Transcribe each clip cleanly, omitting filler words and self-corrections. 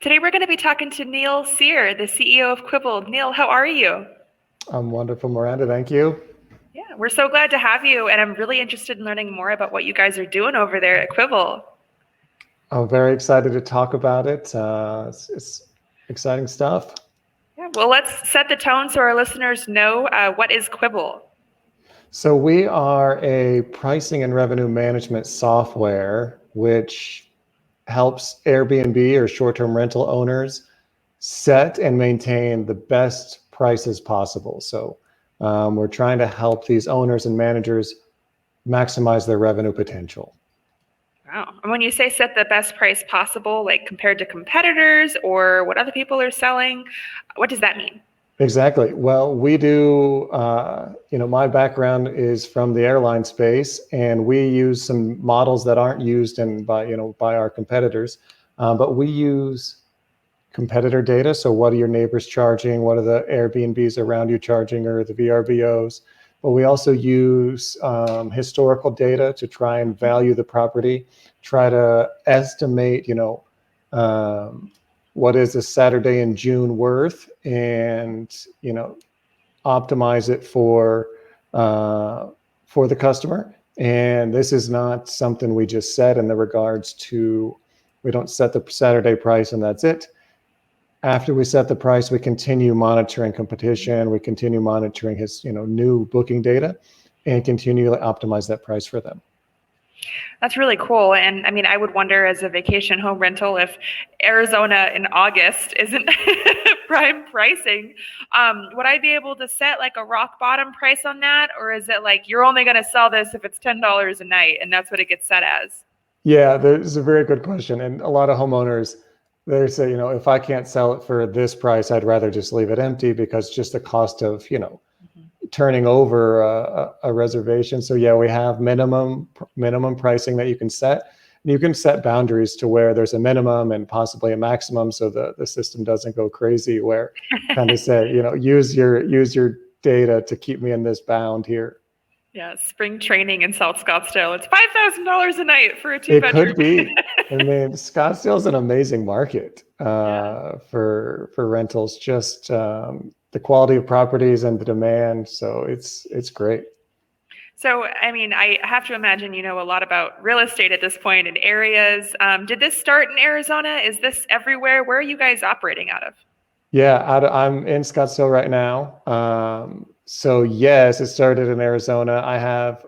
Today we're going to be talking to Neal Cyr, the CEO of Quibble. Neal, how are you? I'm wonderful, Miranda. Thank you. Yeah, we're so glad to have you, and I'm really interested in learning more about what you guys are doing over there at Quibble. I'm very excited to talk about it. It's exciting stuff. Yeah, well, let's set the tone so our listeners know what is Quibble. So we are a pricing and revenue management software which helps Airbnb or short-term rental owners set and maintain the best prices possible. So we're trying to help these owners and managers maximize their revenue potential. Wow. And when you say set the best price possible, like compared to competitors or what other people are selling, what does that mean? Exactly. Well, we do, my background is from the airline space, and we use some models that aren't used by our competitors, but we use competitor data. So what are your neighbors charging? What are the Airbnbs around you charging, or the VRBOs? But we also use historical data to try and value the property, try to estimate, what is a Saturday in June worth, and optimize it for the customer. And this is not something we just set in the regards to, we don't set the Saturday price and that's it. After we set the price, we continue monitoring competition. We continue monitoring his new booking data, and continue to optimize that price for them. That's really cool. And I mean, I would wonder as a vacation home rental if Arizona in August isn't prime pricing. Would I be able to set like a rock bottom price on that? Or is it like you're only going to sell this if it's $10 a night and that's what it gets set as? Yeah, there's a very good question. And a lot of homeowners, they say, if I can't sell it for this price, I'd rather just leave it empty, because just the cost of, turning over a reservation. So yeah, we have minimum pricing that you can set. And you can set boundaries to where there's a minimum and possibly a maximum, so the system doesn't go crazy, where kind of say, use your data to keep me in this bound here. Yeah, spring training in South Scottsdale. It's $5,000 a night for a It two-bedroom. could be. I mean, Scottsdale is an amazing market for rentals. Just the quality of properties and the demand. So it's great. So, I mean, I have to imagine you know a lot about real estate at this point in areas. Did this start in Arizona? Is this everywhere? Where are you guys operating out of? Yeah, I'm in Scottsdale right now. So yes, it started in Arizona. I have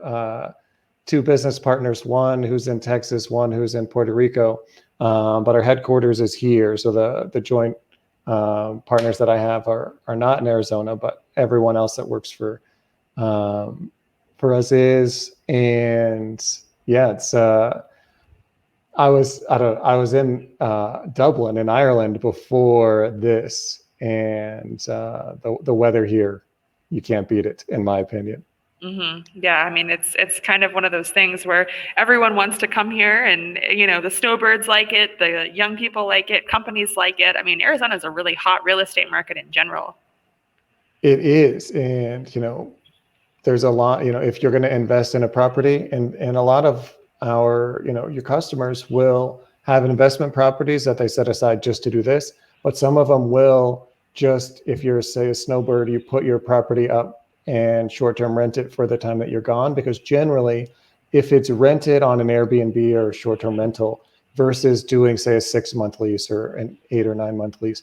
two business partners, one who's in Texas, one who's in Puerto Rico. But our headquarters is here. So the joint partners that I have are not in Arizona, but everyone else that works for us is. And yeah, it's I was in Dublin in Ireland before this, and the weather here, you can't beat it, in my opinion. Mm-hmm. Yeah, I mean it's kind of one of those things where everyone wants to come here, and you know the snowbirds like it, the young people like it, companies like it. I mean Arizona is a really hot real estate market in general. It is, and there's a lot. If you're going to invest in a property, and a lot of your customers will have investment properties that they set aside just to do this, but some of them will just, if you're, say, a snowbird, you put your property up and short-term rent it for the time that you're gone, because generally, if it's rented on an Airbnb or a short-term rental versus doing, say, a 6-month lease or an 8 or 9-month lease,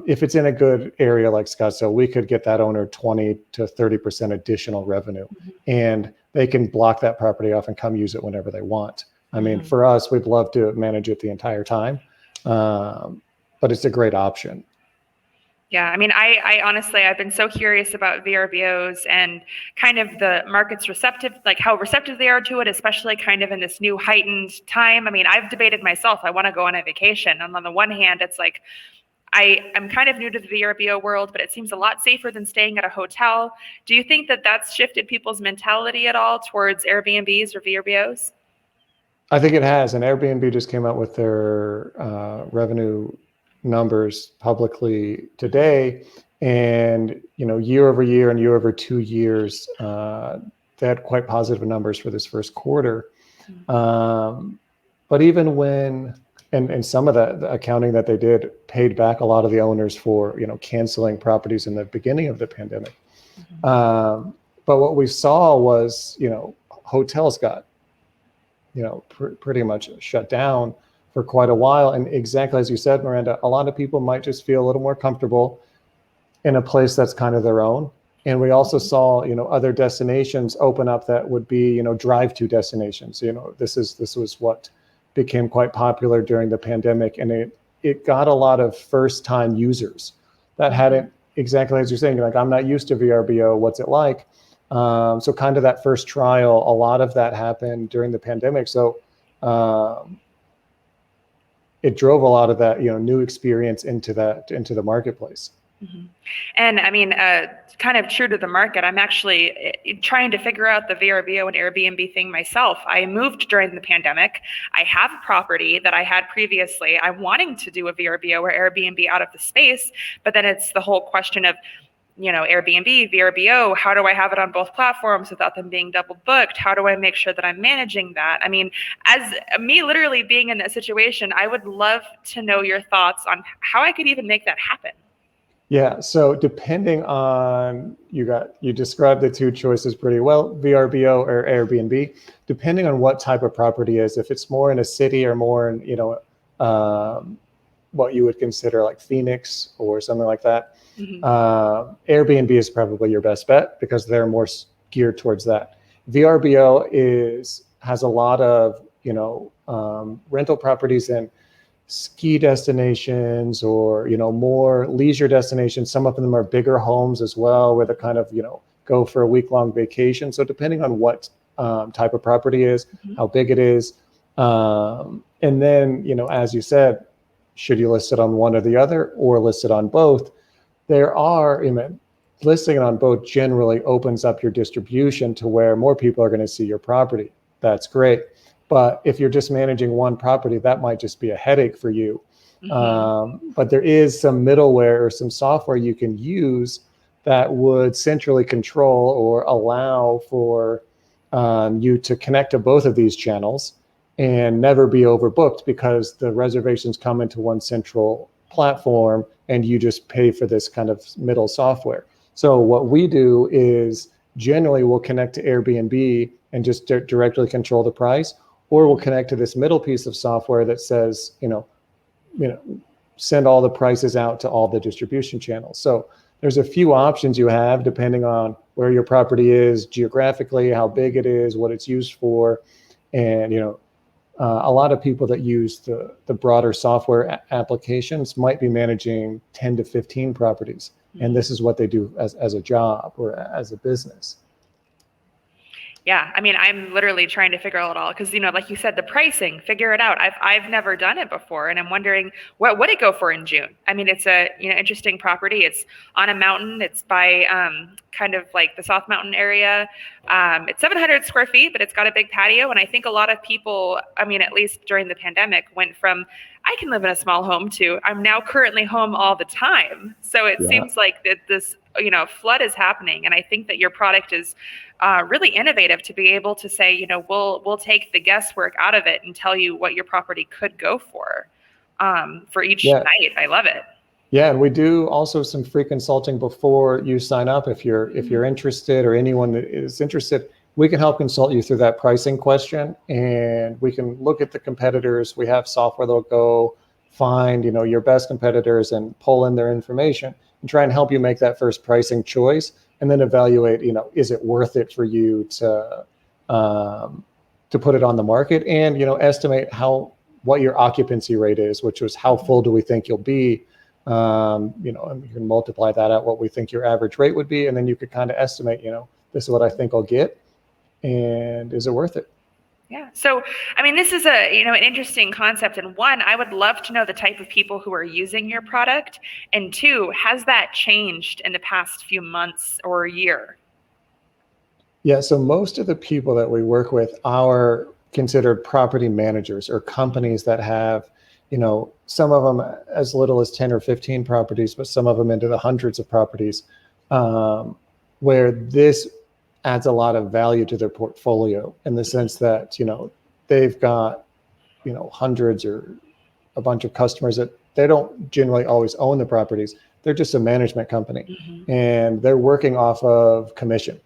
if it's in a good area like Scottsdale, we could get that owner 20 to 30% additional revenue, and they can block that property off and come use it whenever they want. I mean, for us, we'd love to manage it the entire time, but it's a great option. Yeah, I mean, I honestly, I've been so curious about VRBOs and kind of the market's receptive, like how receptive they are to it, especially kind of in this new heightened time. I mean, I've debated myself, I want to go on a vacation. And on the one hand, it's like, I'm kind of new to the VRBO world, but it seems a lot safer than staying at a hotel. Do you think that that's shifted people's mentality at all towards Airbnbs or VRBOs? I think it has. And Airbnb just came out with their revenue numbers publicly today, and year over year and year over 2 years, they had quite positive numbers for this first quarter. But even when and some of the accounting that they did paid back a lot of the owners for, canceling properties in the beginning of the pandemic. But what we saw was, hotels got, pretty much shut down for quite a while. And exactly as you said, Miranda, a lot of people might just feel a little more comfortable in a place that's kind of their own. And we also saw, other destinations open up that would be, drive-to destinations. This was what became quite popular during the pandemic, and it got a lot of first-time users that hadn't, exactly as you're saying, like, I'm not used to VRBO, what's it like? So kind of that first trial, a lot of that happened during the pandemic. So it drove a lot of that, new experience into the marketplace. And I mean, kind of true to the market, I'm actually trying to figure out the VRBO and Airbnb thing myself. I moved during the pandemic. I have a property that I had previously. I'm wanting to do a VRBO or Airbnb out of the space, but then it's the whole question of, Airbnb, VRBO, how do I have it on both platforms without them being double booked? How do I make sure that I'm managing that? I mean, as me literally being in that situation, I would love to know your thoughts on how I could even make that happen. Yeah, so depending on, you described the two choices pretty well, VRBO or Airbnb, depending on what type of property is, if it's more in a city or more in, what you would consider like Phoenix or something like that, Airbnb is probably your best bet because they're more geared towards that. VRBO has a lot of, rental properties in ski destinations or, more leisure destinations. Some of them are bigger homes as well, where they kind of, go for a week-long vacation. So depending on what type of property is, how big it is. And then, as you said, should you list it on one or the other or list it on both? There are, listing it on both generally opens up your distribution to where more people are going to see your property. That's great. But if you're just managing one property, that might just be a headache for you. But there is some middleware or some software you can use that would centrally control or allow for you to connect to both of these channels and never be overbooked because the reservations come into one central platform and you just pay for this kind of middle software. So what we do is generally we'll connect to Airbnb and just directly control the price, or we'll connect to this middle piece of software that says, send all the prices out to all the distribution channels. So there's a few options you have depending on where your property is geographically, how big it is, what it's used for. And, a lot of people that use the broader software applications might be managing 10 to 15 properties. And this is what they do as a job or as a business. Yeah, I mean, I'm literally trying to figure out it all because, like you said, the pricing, figure it out. I've never done it before, and I'm wondering what would it go for in June? I mean, it's a interesting property. It's on a mountain. It's by kind of like the South Mountain area. It's 700 square feet, but it's got a big patio, and I think a lot of people, I mean, at least during the pandemic, went from I can live in a small home to I'm now currently home all the time. So it seems like that this flood is happening, and I think that your product is really innovative to be able to say, we'll take the guesswork out of it and tell you what your property could go for each night. I love it. Yeah, and we do also some free consulting before you sign up. If you're interested or anyone that is interested, we can help consult you through that pricing question, and we can look at the competitors. We have software that'll go find your best competitors and pull in their information and try and help you make that first pricing choice, and then evaluate, is it worth it for you to put it on the market, and estimate what your occupancy rate is, which was how full do we think you'll be. And you can multiply that out what we think your average rate would be, and then you could kind of estimate, this is what I think I'll get, and is it worth it? Yeah. So, I mean, this is an interesting concept. And one, I would love to know the type of people who are using your product. And two, has that changed in the past few months or a year? Yeah. So most of the people that we work with are considered property managers or companies that have, some of them as little as 10 or 15 properties, but some of them into the hundreds of properties, where this adds a lot of value to their portfolio in the sense that, they've got, hundreds or a bunch of customers that they don't generally always own the properties. They're just a management company, and they're working off of commission.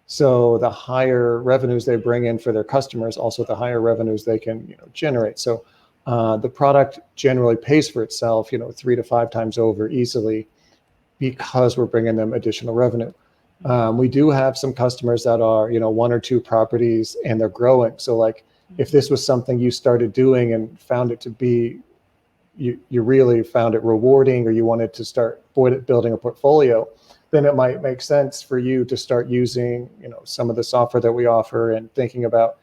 So the higher revenues they bring in for their customers, also the higher revenues they can generate. So the product generally pays for itself 3 to 5 times over easily because we're bringing them additional revenue. We do have some customers that are 1 or 2 properties and they're growing. So like if this was something you started doing and found it to be, you really found it rewarding, or you wanted to start building a portfolio, then it might make sense for you to start using some of the software that we offer and thinking about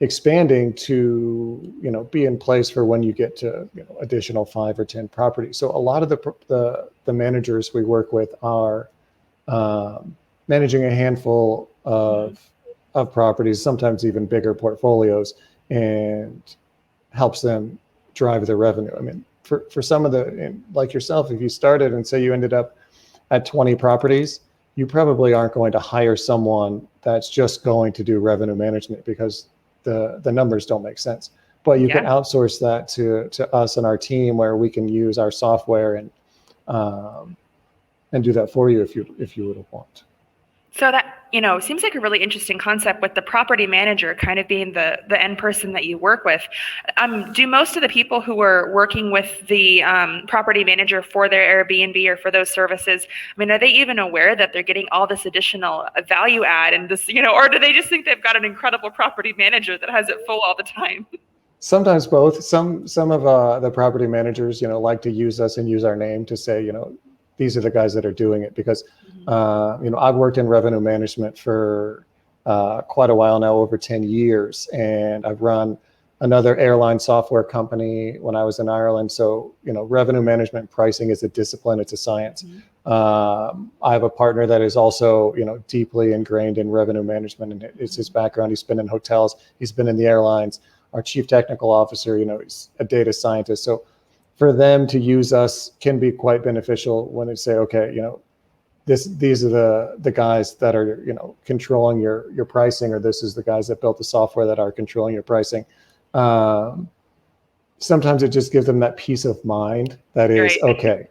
expanding to be in place for when you get to additional 5 or 10 properties. So a lot of the managers we work with are managing a handful of properties, sometimes even bigger portfolios, and helps them drive their revenue. I mean, for some of like yourself, if you started and say you ended up at 20 properties, you probably aren't going to hire someone that's just going to do revenue management, because the numbers don't make sense. But you can outsource that to us and our team, where we can use our software and do that for you if you would want. So that seems like a really interesting concept, with the property manager kind of being the end person that you work with. Do most of the people who are working with the property manager for their Airbnb or for those services, I mean, are they even aware that they're getting all this additional value add and this, or do they just think they've got an incredible property manager that has it full all the time? Sometimes both. Some of the property managers, like to use us and use our name to say, these are the guys that are doing it, because I've worked in revenue management for quite a while now, over 10 years, and I've run another airline software company when I was in Ireland. So revenue management pricing is a discipline, it's a science. I have a partner that is also deeply ingrained in revenue management, and it's his background. He's been in hotels, he's been in the airlines. Our chief technical officer, he's a data scientist. So for them to use us can be quite beneficial when they say, okay, these are the guys that are controlling your pricing, or this is the guys that built the software that are controlling your pricing. Sometimes it just gives them that peace of mind that is okay,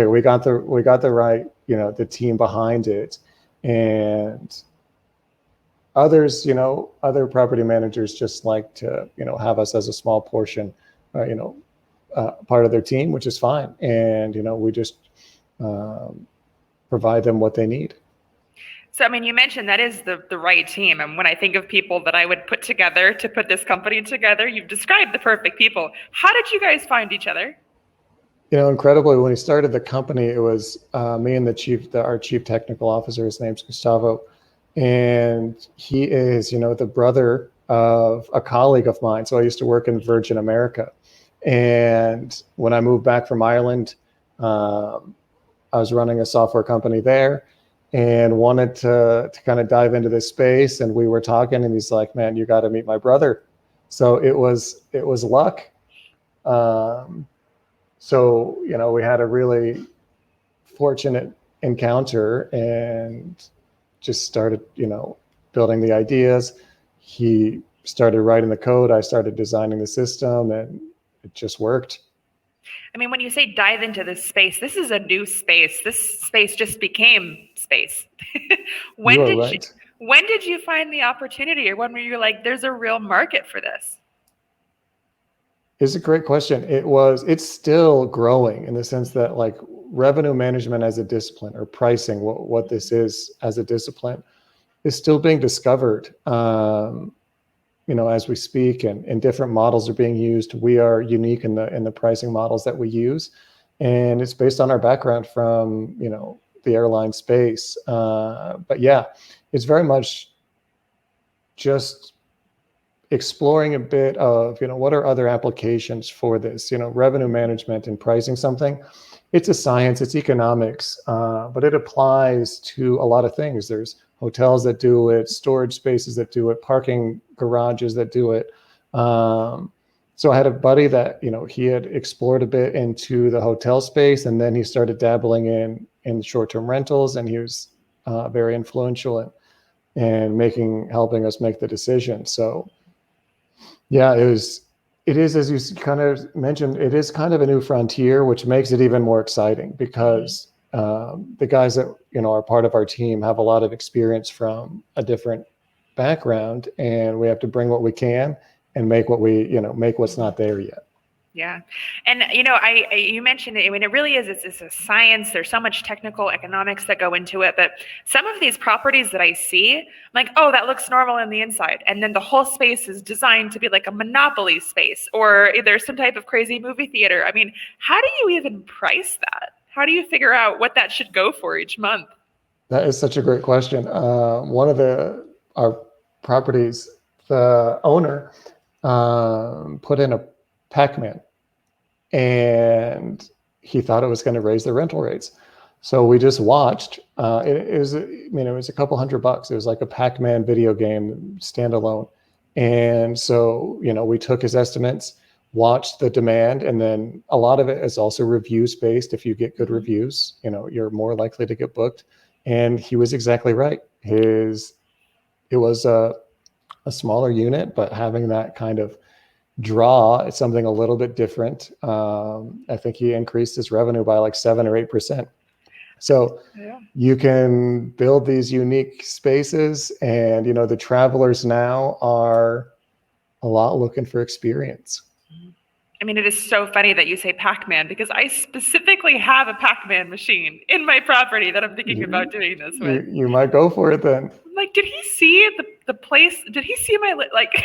we got the right the team behind it. And others, other property managers just like to have us as a small portion, part of their team, which is fine. And, we just provide them what they need. So, I mean, you mentioned that is the right team. And when I think of people that I would put together to put this company together, you've described the perfect people. How did you guys find each other? Incredibly, when we started the company, it was me and our chief technical officer. His name's Gustavo. And he is, the brother of a colleague of mine. So I used to work in Virgin America. And when I moved back from Ireland, I was running a software company there and wanted to kind of dive into this space. And we were talking, and he's like, man, you got to meet my brother. So it was luck. So, we had a really fortunate encounter and just started, building the ideas. He started writing the code. I started designing the system, and it just worked. I mean, when you say dive into this space, this is a new space. This space just became space. When did you find the opportunity, or when were you like, there's a real market for this? It's a great question. It's still growing in the sense that like revenue management as a discipline, or pricing, what this is as a discipline, is still being discovered. As we speak, and different models are being used. We are unique in the pricing models that we use, and it's based on our background from the airline space. But yeah, it's very much just exploring a bit of what are other applications for this. Revenue management and pricing something. It's a science. It's economics, but it applies to a lot of things. There's hotels that do it, storage spaces that do it, parking garages that do it. So I had a buddy that, he had explored a bit into the hotel space, and then he started dabbling in short-term rentals, and he was very influential in helping us make the decision. So yeah, it was It is, as you kind of mentioned, it is kind of a new frontier, which makes it even more exciting because the guys that are part of our team have a lot of experience from a different background, and we have to bring what we can and make make what's not there yet. Yeah. And, you mentioned it. I mean, it really is, it's a science. There's so much technical economics that go into it. But some of these properties that I see, I'm like, oh, that looks normal on the inside. And then the whole space is designed to be like a monopoly space, or there's some type of crazy movie theater. I mean, how do you even price that? How do you figure out what that should go for each month? That is such a great question. One of our properties, the owner put in a Pac-Man, and he thought it was going to raise the rental rates. So we just watched. It was, it was a couple $100. It was like a Pac-Man video game standalone, and so we took his estimates, watched the demand, and then a lot of it is also reviews based. If you get good reviews, you're more likely to get booked. And he was exactly right. It was a smaller unit, but having that kind of draw, it's something a little bit different. I think he increased his revenue by like 7 or 8%. So you can build these unique spaces, and the travelers now are a lot looking for experience. I mean, it is so funny that you say Pac-Man, because I specifically have a Pac-Man machine in my property that I'm thinking about doing this with. You might go for it then. I'm like, did he see the place? Did he see my like?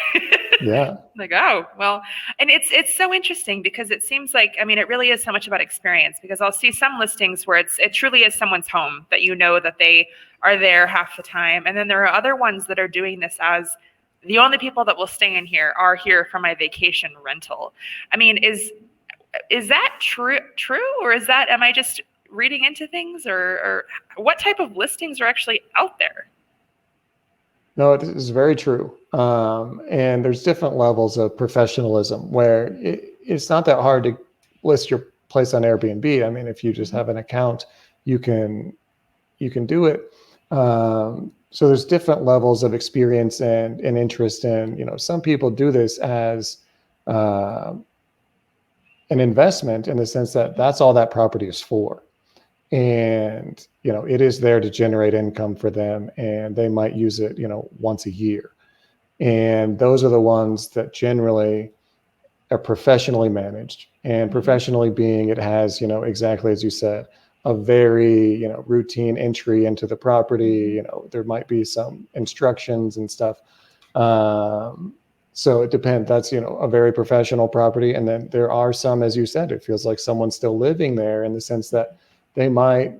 Yeah. Like, oh, well, and it's so interesting because it seems like, I mean, it really is so much about experience, because I'll see some listings where it truly is someone's home, that that they are there half the time. And then there are other ones that are doing this as the only people that will stay in here are here for my vacation rental. I mean, is that true, or am I just reading into things, or what type of listings are actually out there? No, it is very true. And there's different levels of professionalism where it's not that hard to list your place on Airbnb. I mean, if you just have an account, you can do it. So there's different levels of experience and interest. And, some people do this as an investment, in the sense that that's all that property is for. And, it is there to generate income for them, and they might use it, once a year. And those are the ones that generally are professionally managed, and professionally being, it has, exactly as you said, a very, routine entry into the property. There might be some instructions and stuff. So it depends. That's, a very professional property. And then there are some, as you said, it feels like someone's still living there, in the sense that they might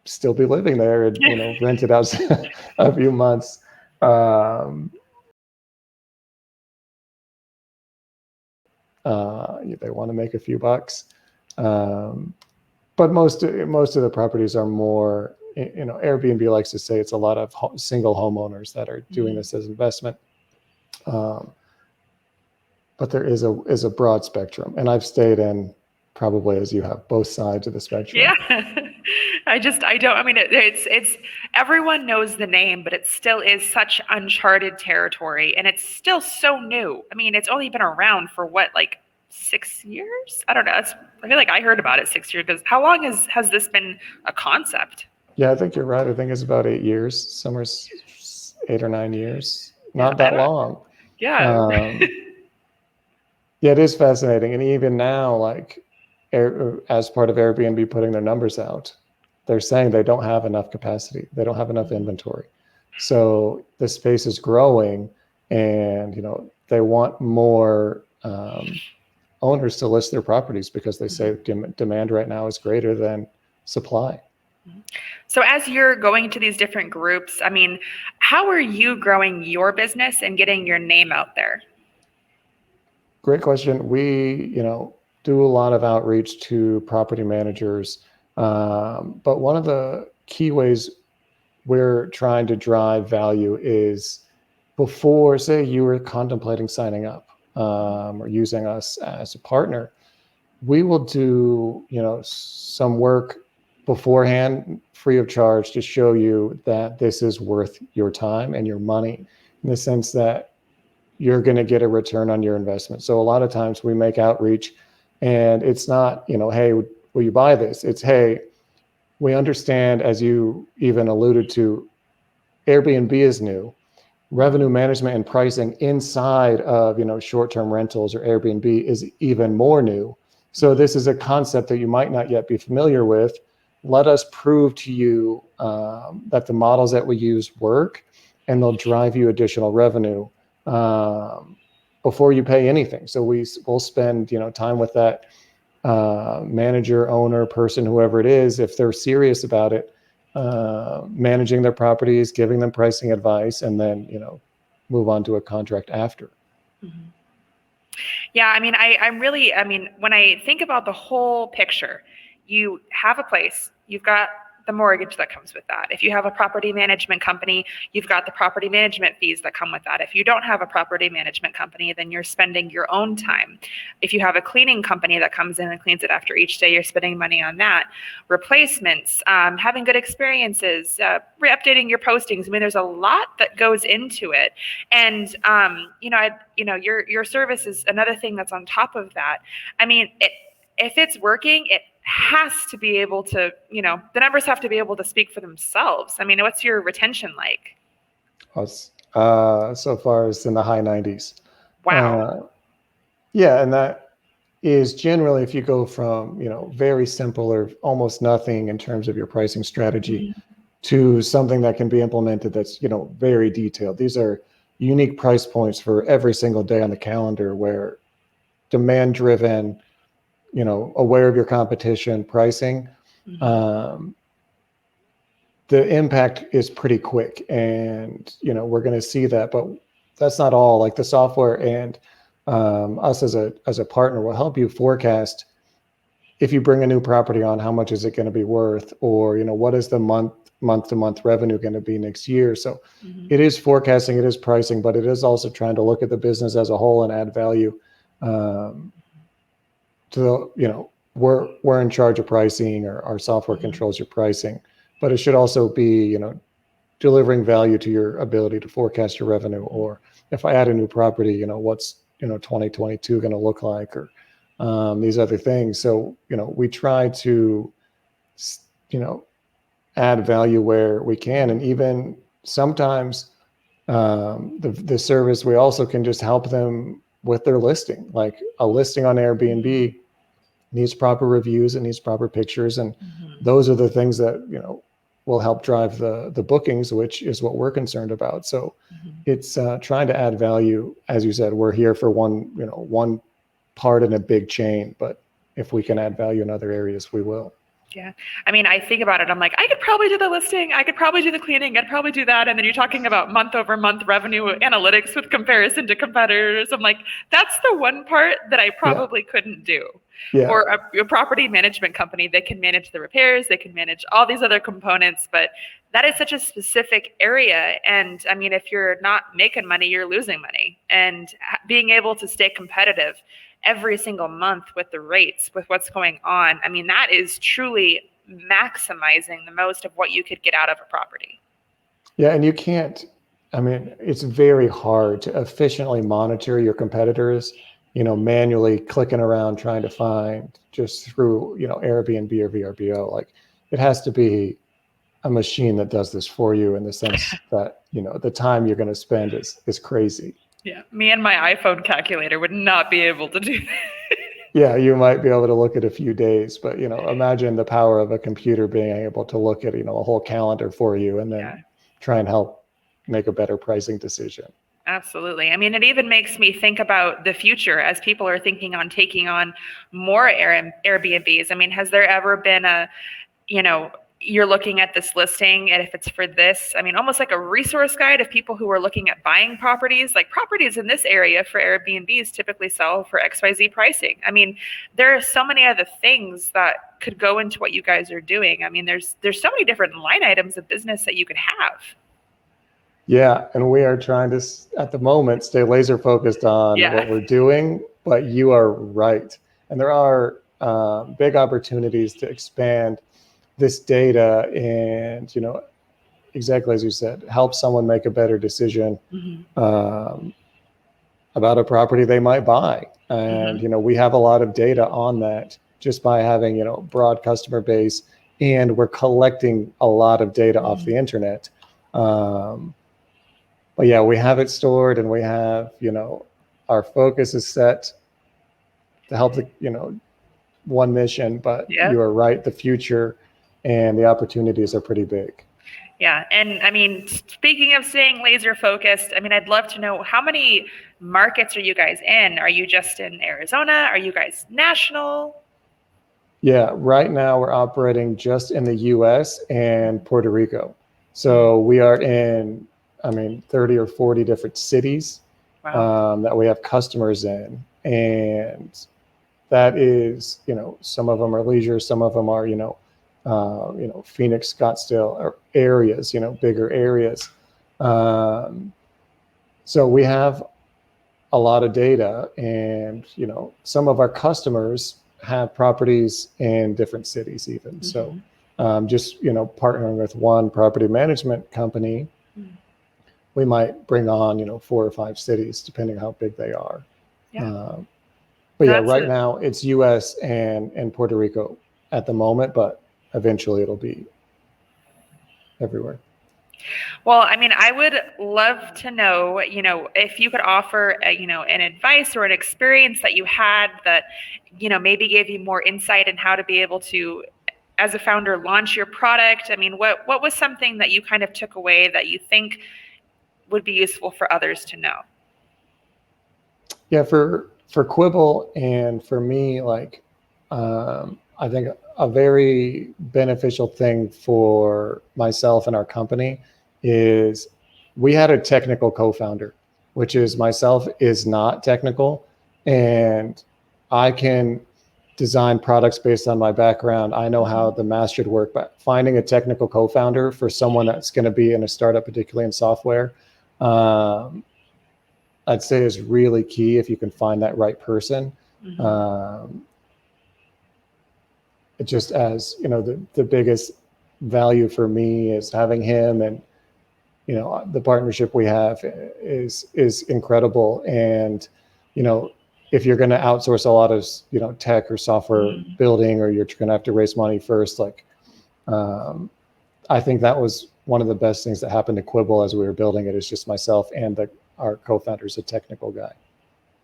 still be living there and, rent it out a few months. They want to make a few bucks. But most of the properties are more, Airbnb likes to say it's a lot of single homeowners that are doing this as investment. But there is a broad spectrum, and I've stayed in, probably as you have, both sides of the spectrum. Yeah. I don't, I mean, it's everyone knows the name, but it still is such uncharted territory, and it's still so new. I mean, it's only been around for what, like 6 years? I don't know. I feel like I heard about it 6 years. Because how long has this been a concept? Yeah, I think you're right. I think it's about 8 years. Somewhere 8 or 9 years. Not that long. Yeah. Yeah, it is fascinating. And even now, like, as part of Airbnb putting their numbers out, they're saying they don't have enough capacity. They don't have enough inventory. So the space is growing, and, they want more owners to list their properties, because they say demand right now is greater than supply. So as you're going to these different groups, I mean, how are you growing your business and getting your name out there? Great question. We, do a lot of outreach to property managers. But one of the key ways we're trying to drive value is, before, say, you were contemplating signing up or using us as a partner, we will do, some work beforehand, free of charge, to show you that this is worth your time and your money, in the sense that, you're going to get a return on your investment. So a lot of times we make outreach, and it's not, hey, will you buy this? It's, hey, we understand, as you even alluded to, Airbnb is new. Revenue management and pricing inside of, short-term rentals or Airbnb is even more new. So this is a concept that you might not yet be familiar with. Let us prove to you that the models that we use work, and they'll drive you additional revenue before you pay anything. So we'll spend, time with that manager, owner, person, whoever it is, if they're serious about it, managing their properties, giving them pricing advice, and then, move on to a contract after. Mm-hmm. Yeah, I mean, when I think about the whole picture, you have a place, you've got the mortgage that comes with that. If you have a property management company, you've got the property management fees that come with that. If you don't have a property management company, then you're spending your own time. If you have a cleaning company that comes in and cleans it after each day, you're spending money on that. Replacements, having good experiences, re-updating your postings. I mean, there's a lot that goes into it. And, your service is another thing that's on top of that. I mean, if it's working, it has to be able to, the numbers have to be able to speak for themselves. I mean, what's your retention like? So far it's in the high 90s. Wow. Yeah. And that is generally, if you go from, very simple or almost nothing in terms of your pricing strategy, mm-hmm. to something that can be implemented that's, very detailed. These are unique price points for every single day on the calendar, where demand driven, aware of your competition pricing, mm-hmm. The impact is pretty quick, and, we're going to see that, but that's not all. Like, the software and us as a partner will help you forecast, if you bring a new property on, how much is it going to be worth, or, what is the month to month revenue going to be next year? So mm-hmm. It is forecasting, it is pricing, but it is also trying to look at the business as a whole and add value. We're in charge of pricing, or our software mm-hmm. controls your pricing, but it should also be, delivering value to your ability to forecast your revenue. Or if I add a new property, what's, 2022 going to look like, or these other things. So, we try to, add value where we can. And even sometimes the service, we also can just help them with their listing. Like, a listing on Airbnb needs proper reviews, it needs proper pictures. And mm-hmm. those are the things that, will help drive the bookings, which is what we're concerned about. So mm-hmm. it's trying to add value. As you said, we're here for one part in a big chain, but if we can add value in other areas, we will. Yeah. I mean, I think about it, I'm like, I could probably do the listing, I could probably do the cleaning, I'd probably do that. And then you're talking about month over month revenue analytics with comparison to competitors. I'm like, that's the one part that I probably couldn't do. Yeah. Or a property management company, they can manage the repairs, they can manage all these other components, but that is such a specific area. And I mean, if you're not making money, you're losing money. And being able to stay competitive every single month with the rates, with what's going on, I mean, that is truly maximizing the most of what you could get out of a property. Yeah, and you can't, I mean, it's very hard to efficiently monitor your competitors, manually clicking around trying to find just through, Airbnb or VRBO. Like, it has to be a machine that does this for you, in the sense that, the time you're going to spend is crazy. Yeah, me and my iPhone calculator would not be able to do that. Yeah, you might be able to look at a few days, but, imagine the power of a computer being able to look at, a whole calendar for you, and then try and help make a better pricing decision. Absolutely. I mean, it even makes me think about the future as people are thinking on taking on more Airbnbs. I mean, has there ever been you're looking at this listing, and if it's for this, I mean, almost like a resource guide of people who are looking at buying properties, like properties in this area for Airbnbs typically sell for XYZ pricing. I mean, there are so many other things that could go into what you guys are doing. I mean, there's so many different line items of business that you could have. Yeah. And we are trying to, at the moment, stay laser focused on what we're doing, but you are right. And there are big opportunities to expand this data and, exactly as you said, help someone make a better decision. Mm-hmm. about a property they might buy. And, we have a lot of data on that just by having, broad customer base, and we're collecting a lot of data off the internet. But yeah, we have it stored, and we have, our focus is set to help the, one mission, but you are right. The future and the opportunities are pretty big. Yeah. And I mean, speaking of staying laser focused, I mean, I'd love to know, how many markets are you guys in? Are you just in Arizona? Are you guys national? Yeah, right now we're operating just in the US and Puerto Rico. So we are in, 30 or 40 different cities. Wow. That we have customers in. And that is, some of them are leisure, some of them are, Phoenix, Scottsdale, or areas, bigger areas. So we have a lot of data, and, some of our customers have properties in different cities even. So just, partnering with one property management company, we might bring on, 4 or 5 cities, depending how big they are. But yeah, right now it's US and Puerto Rico at the moment, but eventually it'll be everywhere. Well, I mean, I would love to know, if you could offer, an advice or an experience that you had that, maybe gave you more insight in how to be able to, as a founder, launch your product. I mean, what was something that you kind of took away that you think would be useful for others to know? Yeah, for Quibble and for me, I think a very beneficial thing for myself and our company is we had a technical co-founder, which is myself is not technical, and I can design products based on my background. I know how the math should work, but finding a technical co-founder for someone that's going to be in a startup, particularly in software, I'd say is really key if you can find that right person. It just as, the biggest value for me is having him, and, the partnership we have is incredible. And, if you're going to outsource a lot of, tech or software building, or you're going to have to raise money first, I think that was one of the best things that happened to Quibble as we were building it. Is just myself and our co-founder is a technical guy.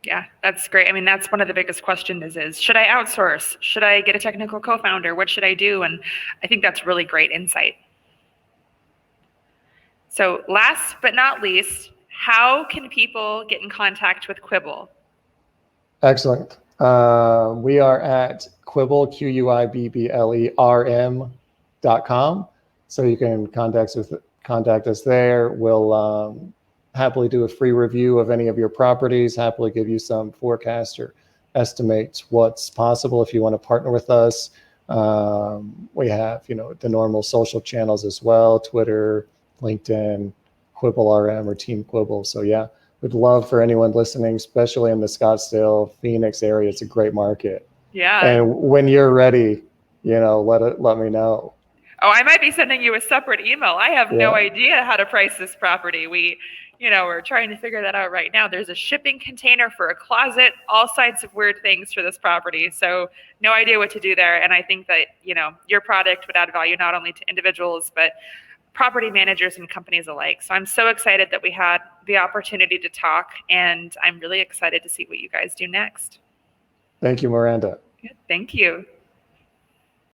Yeah, that's great. I mean, that's one of the biggest questions is should I outsource? Should I get a technical co-founder? What should I do? And I think that's really great insight. So last but not least, how can people get in contact with Quibble? Excellent. We are at Quibble, QUIBBLERM.com. So you can contact us there. We'll happily do a free review of any of your properties, happily give you some forecast or estimates what's possible if you want to partner with us. We have, the normal social channels as well, Twitter, LinkedIn, Quibble RM or Team Quibble. So yeah, would love for anyone listening, especially in the Scottsdale, Phoenix area. It's a great market. Yeah. And when you're ready, let me know. Oh, I might be sending you a separate email. I have no idea how to price this property. We're trying to figure that out right now. There's a shipping container for a closet, all sorts of weird things for this property. So no idea what to do there. And I think that, your product would add value not only to individuals, but property managers and companies alike. So I'm so excited that we had the opportunity to talk, and I'm really excited to see what you guys do next. Thank you, Miranda. Good. Thank you.